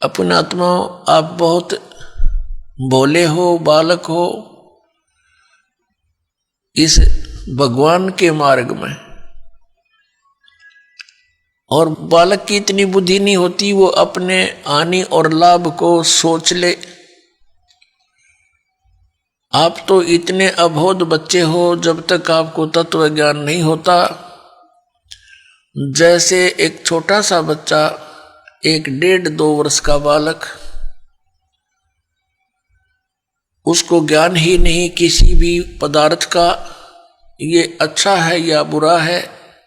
अपने आत्मा आप बहुत भोले हो, बालक हो इस भगवान के मार्ग में, और बालक की इतनी बुद्धि नहीं होती वो अपने हानि और लाभ को सोच ले। आप तो इतने अबोध बच्चे हो जब तक आपको तत्व ज्ञान नहीं होता। जैसे एक छोटा सा बच्चा, एक 1.5-2 वर्ष का बालक, उसको ज्ञान ही नहीं किसी भी पदार्थ का, ये अच्छा है या बुरा है।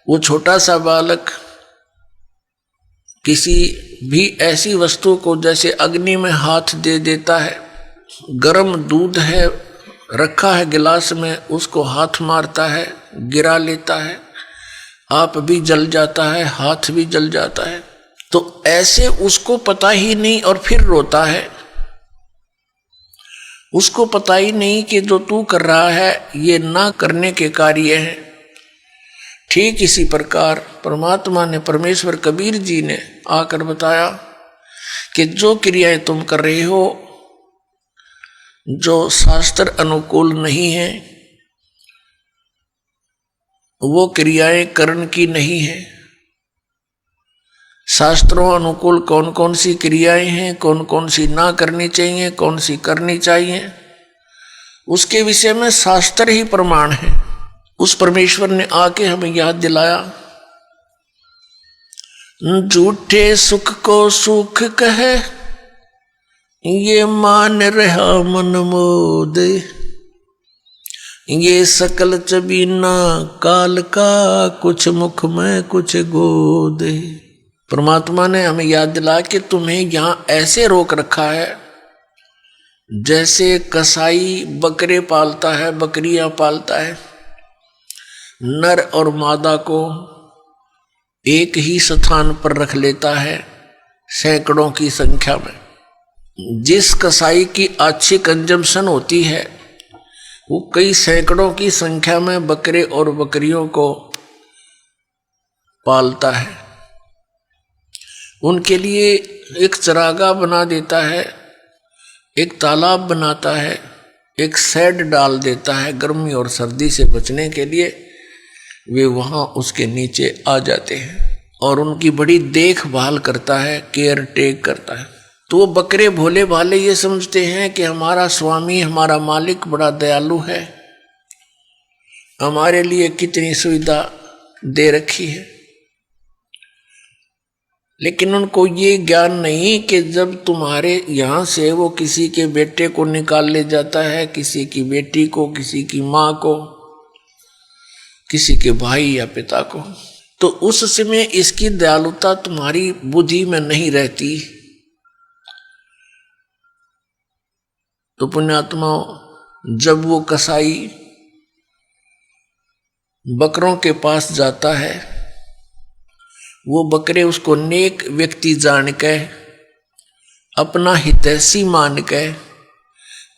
वो छोटा सा बालक किसी भी ऐसी वस्तु को, जैसे अग्नि में हाथ दे देता है, गर्म दूध है रखा है गिलास में, उसको हाथ मारता है, गिरा लेता है, आप भी जल जाता है, हाथ भी जल जाता है। तो ऐसे उसको पता ही नहीं और फिर रोता है। उसको पता ही नहीं कि जो तू कर रहा है ये ना करने के कार्य है। ठीक इसी प्रकार परमात्मा ने, परमेश्वर कबीर जी ने आकर बताया कि जो क्रियाएं तुम कर रहे हो जो शास्त्र अनुकूल नहीं है, वो क्रियाएं कर्ण की नहीं है। शास्त्रों अनुकूल कौन कौन सी क्रियाएं हैं, कौन कौन सी ना करनी चाहिए, कौन सी करनी चाहिए, उसके विषय में शास्त्र ही प्रमाण है। उस परमेश्वर ने आके हमें याद दिलाया, झूठे सुख को सुख कहे, ये मान रहा मन मोद, ये सकल चबीना काल का, कुछ मुख में कुछ गोद। परमात्मा ने हमें याद दिलाया कि तुम्हें यहां ऐसे रोक रखा है जैसे कसाई बकरे पालता है, बकरियां पालता है, नर और मादा को एक ही स्थान पर रख लेता है सैकड़ों की संख्या में। जिस कसाई की अच्छी कंजम्पशन होती है वो कई सैकड़ों की संख्या में बकरे और बकरियों को पालता है। उनके लिए एक चरागाह बना देता है, एक तालाब बनाता है, एक शेड डाल देता है गर्मी और सर्दी से बचने के लिए। वे वहां उसके नीचे आ जाते हैं और उनकी बड़ी देखभाल करता है, केयर टेक करता है। तो वो बकरे भोले भाले ये समझते हैं कि हमारा स्वामी, हमारा मालिक बड़ा दयालु है, हमारे लिए कितनी सुविधा दे रखी है। लेकिन उनको ये ज्ञान नहीं कि जब तुम्हारे यहां से वो किसी के बेटे को निकाल ले जाता है, किसी की बेटी को, किसी की मां को, किसी के भाई या पिता को, तो उस समय इसकी दयालुता तुम्हारी बुद्धि में नहीं रहती। तो पुण्यात्मा, जब वो कसाई बकरों के पास जाता है, वो बकरे उसको नेक व्यक्ति जान के, अपना हितैषी मान के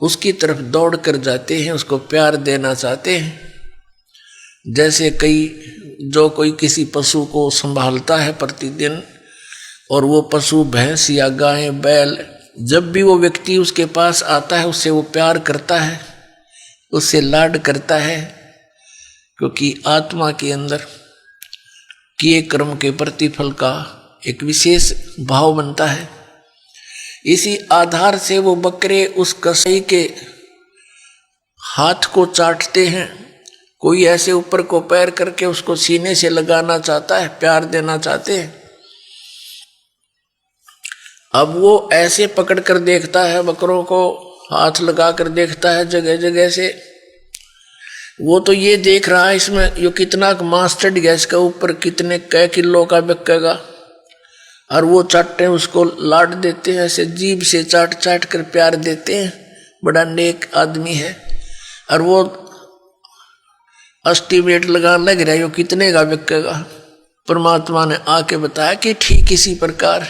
उसकी तरफ दौड़ कर जाते हैं, उसको प्यार देना चाहते हैं। जैसे कोई किसी पशु को संभालता है प्रतिदिन, और वो पशु भैंस या गाय बैल, जब भी वो व्यक्ति उसके पास आता है उससे वो प्यार करता है, उससे लाड करता है, क्योंकि आत्मा के अंदर किए कर्म के प्रतिफल का एक विशेष भाव बनता है। इसी आधार से वो बकरे उस कसाई के हाथ को चाटते हैं। कोई ऐसे ऊपर को पैर करके उसको सीने से लगाना चाहता है, प्यार देना चाहते हैं। अब वो ऐसे पकड़ कर देखता है, बकरों को हाथ लगा कर देखता है जगह जगह से। वो तो ये देख रहा है इसमें यो कितना मांस चढ़ गया, इसका ऊपर कितने कै किलो का बिकेगा, और वो चाटते हैं, उसको लाड देते हैं, ऐसे जीभ से चाट चाट कर प्यार देते हैं। बड़ा नेक आदमी है, और वो एस्टीमेट लगाने लग रहा है यो कितने का बिकेगा। परमात्मा ने आके बताया कि ठीक इसी प्रकार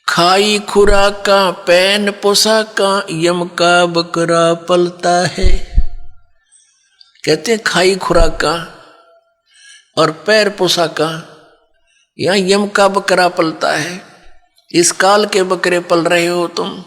खाई खुराका पैन पोशाका यम का बकरा पलता है। कहते हैं खाई खुराका और पैर पोशाका, यहाँ यम का बकरा पलता है। इस काल के बकरे पल रहे हो तुम।